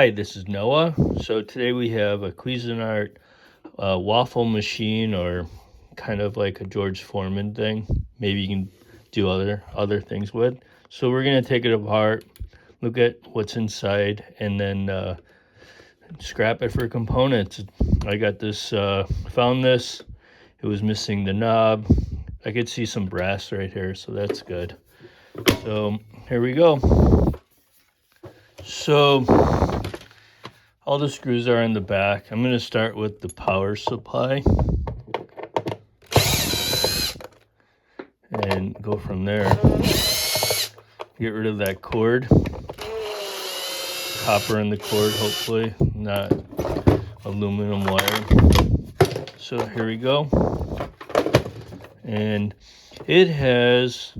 Hi, this is Noah. So today we have a Cuisinart waffle machine, or kind of like a George Foreman thing. Maybe you can do other things with. So we're gonna take it apart, look at what's inside, and then scrap it for components. I got this, found this. It was missing the knob. I could see some brass right here, so that's good. So here we go. So all the screws are in the back. I'm going to start with the power supply and go from there. Get rid of that cord. Copper in the cord, hopefully, not aluminum wire. So here we go. And it has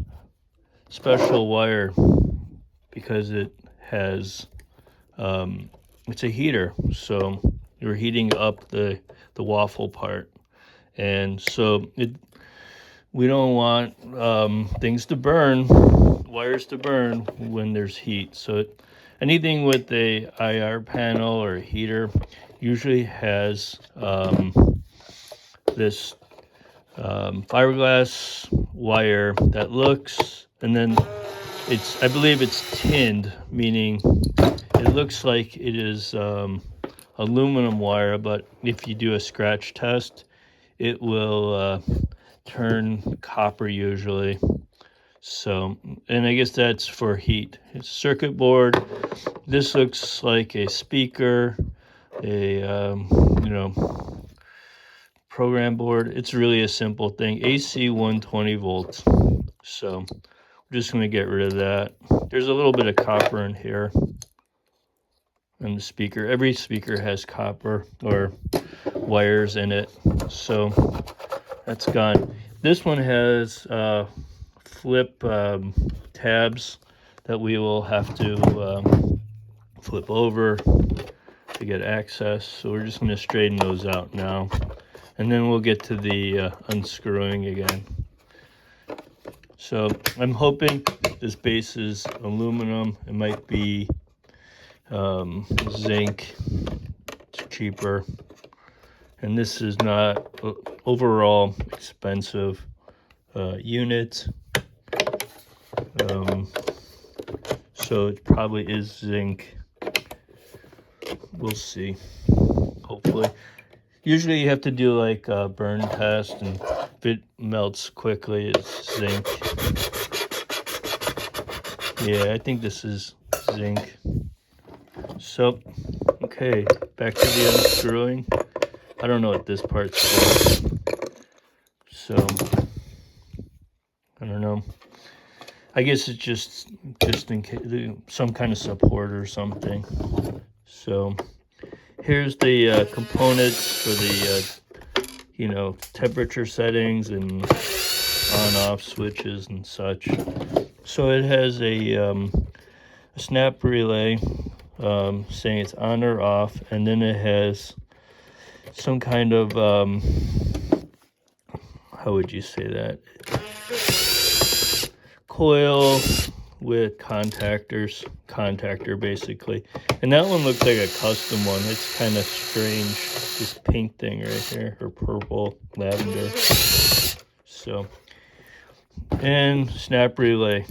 special wire because it has it's a heater, so you're heating up the waffle part, and so we don't want things to burn, wires to burn when there's heat. So anything with a IR panel or a heater usually has this fiberglass wire that looks, and then I believe it's tinned, meaning it looks like it is aluminum wire, but if you do a scratch test, it will turn copper usually. So, and I guess that's for heat. It's a circuit board. This looks like a speaker, a program board. It's really a simple thing. AC 120 volts. So we're just going to get rid of that. There's a little bit of copper in here. And the speaker, every speaker has copper or wires in it, so that's gone. This one has flip tabs that we will have to flip over to get access, so we're just going to straighten those out now, and then we'll get to the unscrewing again. So I'm hoping this base is aluminum. It might be zinc. It's cheaper, and this is not overall expensive unit, so it probably is zinc. We'll see. Hopefully, usually you have to do like a burn test, and if it melts quickly, it's zinc. Yeah, I think this is zinc. So, okay, back to the unscrewing. I don't know what this part's for, so I don't know. I guess it's just in case, some kind of support or something. So here's the components for the temperature settings and on-off switches and such. So it has a snap relay saying it's on or off, and then it has some kind of how would you say that, coil with contactor basically, and that one looks like a custom one. It's kind of strange, this pink thing right here, or purple lavender. So, and snap relay.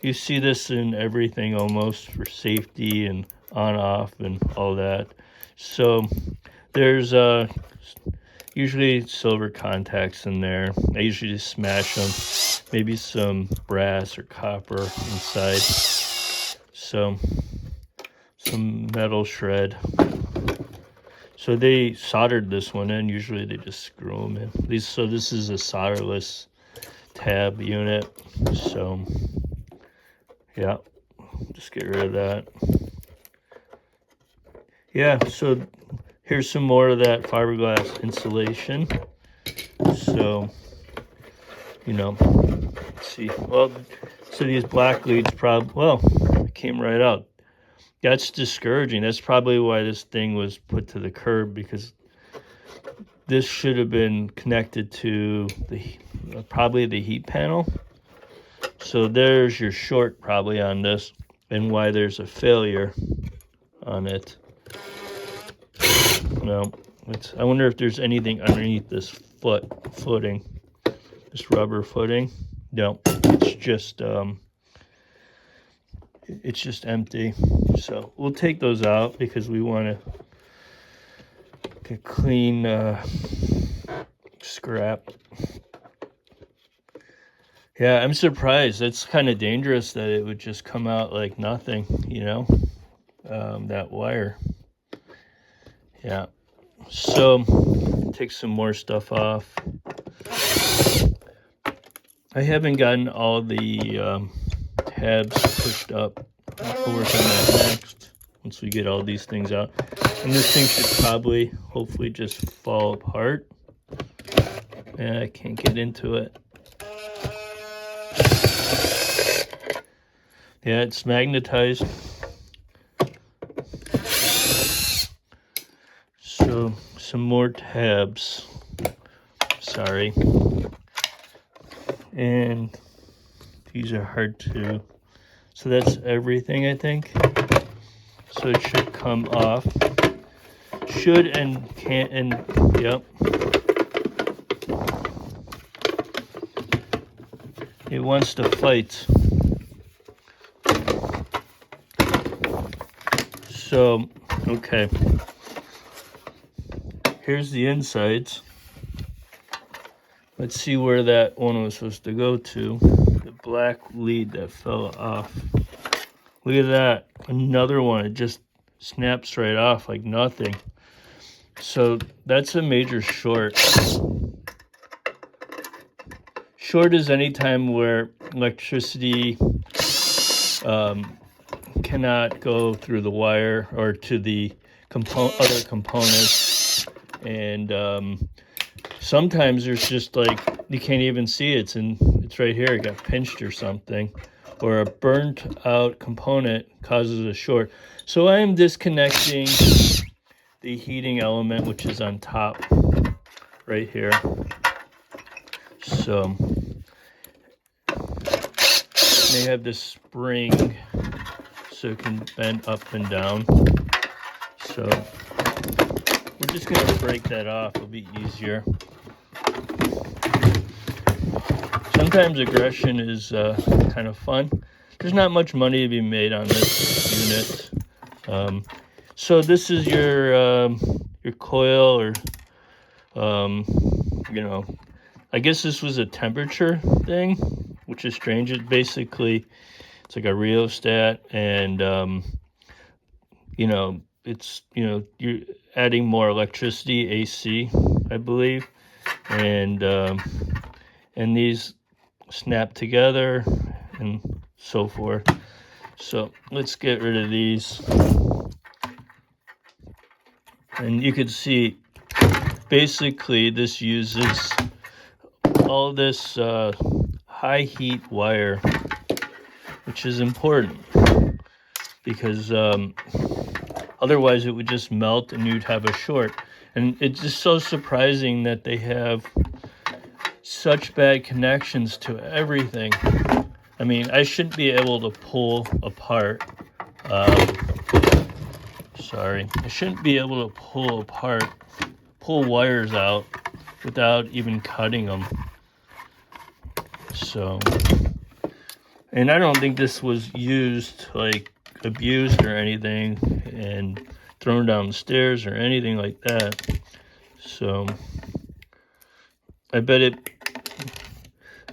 You see this in everything almost, for safety and on off and all that. So there's usually silver contacts in there. I usually just smash them, maybe some brass or copper inside. So some metal shred. So they soldered this one in. Usually they just screw them in. So this is a solderless tab unit. So yeah, just get rid of that. Yeah, so here's some more of that fiberglass insulation. So, let's see. Well, so these black leads came right out. That's discouraging. That's probably why this thing was put to the curb, because this should have been connected to probably the heat panel. So there's your short probably on this, and why there's a failure on it. No, I wonder if there's anything underneath this footing, this rubber footing. No, it's just empty. So we'll take those out because we want to get clean scrap. Yeah, I'm surprised. It's kind of dangerous that it would just come out like nothing, you know, that wire. Yeah. So take some more stuff off. I haven't gotten all the tabs pushed up. We'll work on that next once we get all these things out. And this thing should probably, hopefully, just fall apart. And I can't get into it. Yeah, it's magnetized. So some more tabs. Sorry. And these are hard to. So that's everything, I think. So it should come off. Should and can't, and yep. It wants to fight. So, okay. Here's the insides. Let's see where that one was supposed to go to. The black lead that fell off. Look at that. Another one. It just snaps right off like nothing. So that's a major short. Short is any time where electricity cannot go through the wire or to the other components, and sometimes there's just like you can't even see it. It's right here. It got pinched or something, or a burnt out component causes a short. So I am disconnecting the heating element, which is on top right here. So they have this spring so it can bend up and down. So we're just going to break that off. It'll be easier. Sometimes aggression is kind of fun. There's not much money to be made on this unit. So this is your coil, or you know, I guess this was a temperature thing, which is strange. It's like a rheostat, and you know, you're adding more electricity, AC, I believe, and these snap together and so forth. So let's get rid of these. And you can see basically this uses all this high heat wire, which is important because otherwise it would just melt and you'd have a short. And it's just so surprising that they have such bad connections to everything. I mean, I shouldn't be able to pull apart. I shouldn't be able to pull wires out without even cutting them. So, and I don't think this was used, like abused or anything and thrown down the stairs or anything like that. So I bet it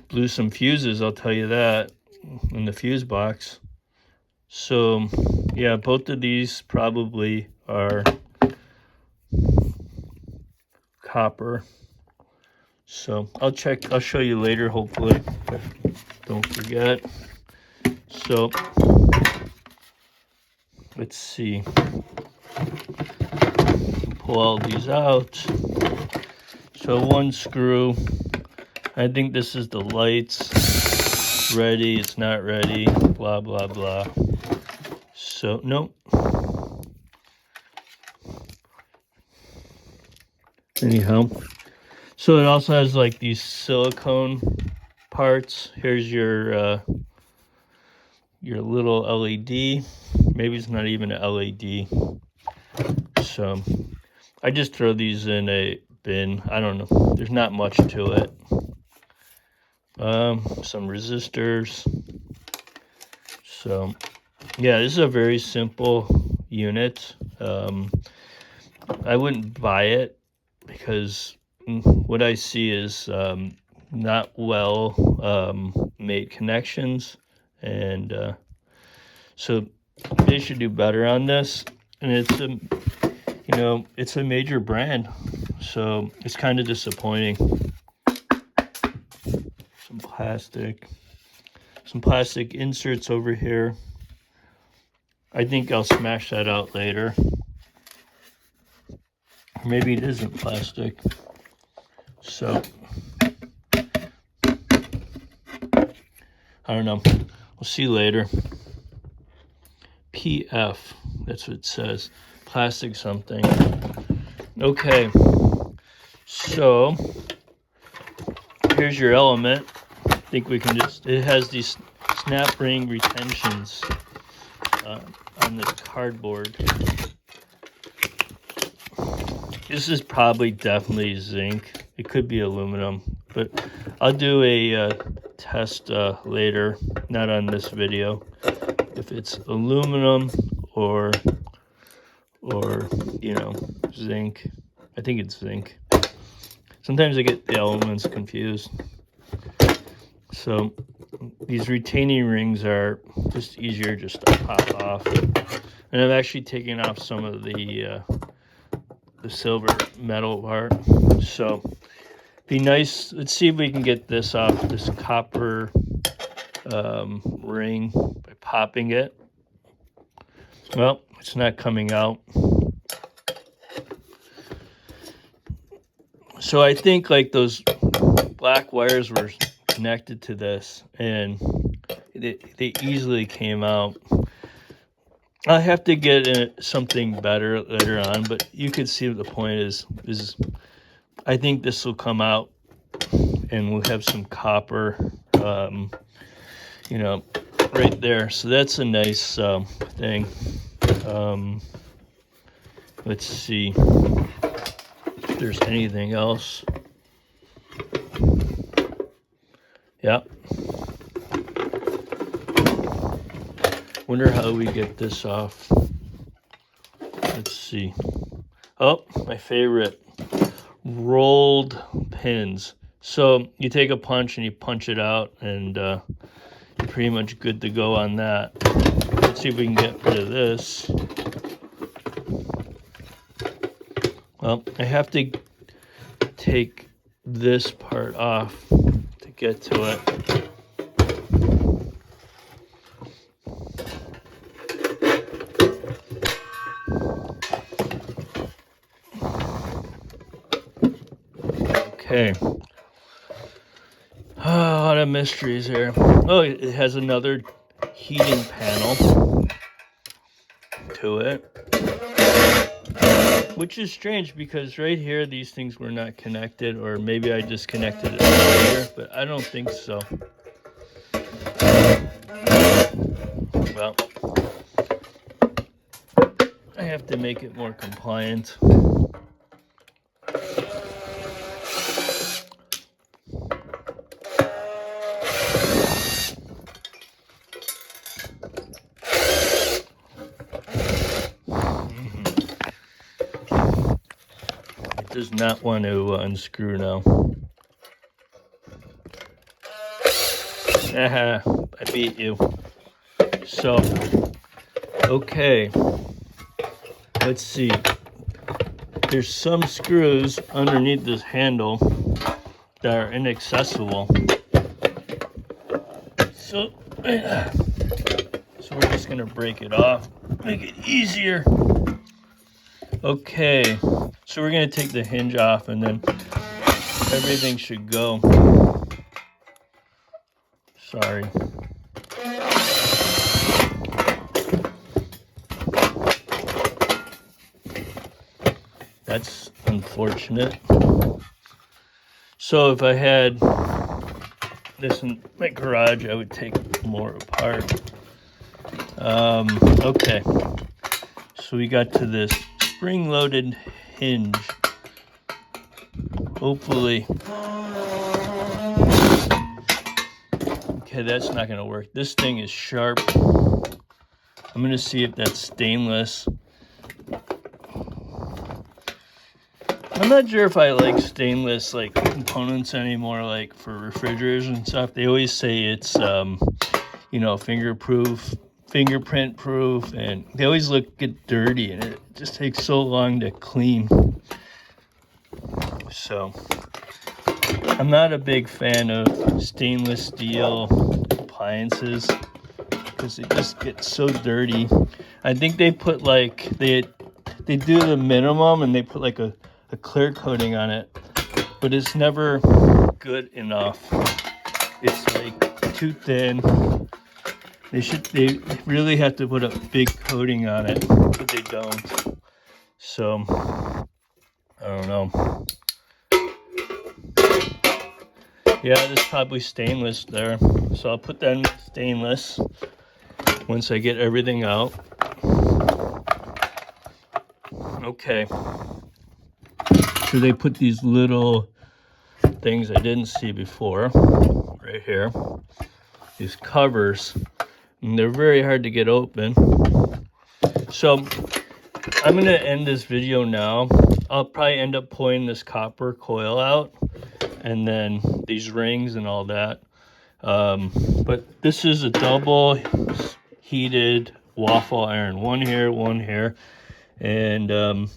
blew some fuses, I'll tell you that, in the fuse box. So yeah, both of these probably are copper. So I'll show you later, hopefully, don't forget. So let's see, pull all these out. So one screw, I think this is the lights, ready, it's not ready, blah blah blah. So nope. Anyhow, so it also has like these silicone parts. Here's your little LED. Maybe it's not even an LED. So I just throw these in a bin. I don't know. There's not much to it. Some resistors. So yeah, this is a very simple unit. I wouldn't buy it because what I see is not well made connections, and so they should do better on this. And it's a, it's a major brand, so it's kind of disappointing. Some plastic inserts over here. I think I'll smash that out later. Maybe it isn't plastic. So I don't know. We'll see later. PF, that's what it says. Plastic something. Okay. So here's your element. I think we can just, it has these snap ring retentions on this cardboard. This is probably definitely zinc. It could be aluminum, but I'll do a test later, not on this video, if it's aluminum or zinc. I think it's zinc. Sometimes I get the elements confused. So these retaining rings are just easier just to pop off. And I've actually taken off some of the silver metal part. So be nice. Let's see if we can get this off, this copper ring, by popping it. Well, it's not coming out. So I think like those black wires were connected to this, and they easily came out. I have to get something better later on, but you can see what the point is I think this will come out, and we'll have some copper, right there. So that's a nice thing. Let's see if there's anything else. Yeah. Wonder how we get this off. Let's see. Oh, my favorite. Rolled pins. So you take a punch and you punch it out, and you're pretty much good to go on that. Let's see if we can get rid of this. Well, I have to take this part off to get to it. Okay. A lot of mysteries here. Oh, it has another heating panel to it, which is strange because right here these things were not connected, or maybe I disconnected it earlier, but I don't think so. Well, I have to make it more compliant. Does not want to unscrew now. I beat you. So, okay. Let's see. There's some screws underneath this handle that are inaccessible. So we're just gonna break it off, make it easier. Okay, so we're gonna take the hinge off, and then everything should go. Sorry. That's unfortunate. So if I had this in my garage, I would take more apart. Okay, so we got to this spring-loaded hinge. Hopefully. Okay, that's not gonna work. This thing is sharp. I'm gonna see if that's stainless. I'm not sure if I like stainless like components anymore, like for refrigerators and stuff. They always say it's you know, fingerprint proof, and they always get dirty, and it just takes so long to clean. So I'm not a big fan of stainless steel appliances because they just get so dirty. I think they put like they do the minimum, and they put like a clear coating on it, but it's never good enough. It's like too thin. They really have to put a big coating on it, but they don't. So I don't know. Yeah, there's probably stainless there, so I'll put that in stainless once I get everything out. Okay, so they put these little things I didn't see before right here, these covers, and they're very hard to get open. So I'm gonna end this video now. I'll probably end up pulling this copper coil out, and then these rings and all that. But this is a double heated waffle iron, one here, and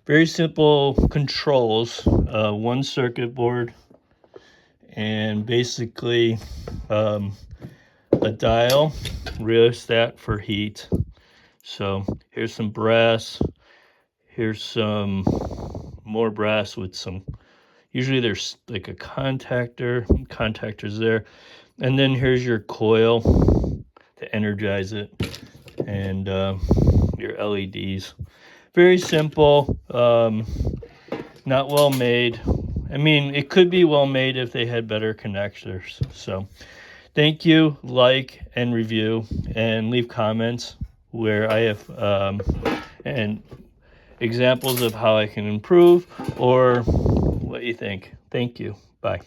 very simple controls, one circuit board, and basically a dial, rheostat for heat. So here's some brass, here's some more brass with some, usually there's like a contactors there, and then here's your coil to energize it, and your LEDs. Very simple, not well made. I mean, it could be well made if they had better connectors. So thank you, like and review, and leave comments where I have and examples of how I can improve or what you think. Thank you. Bye.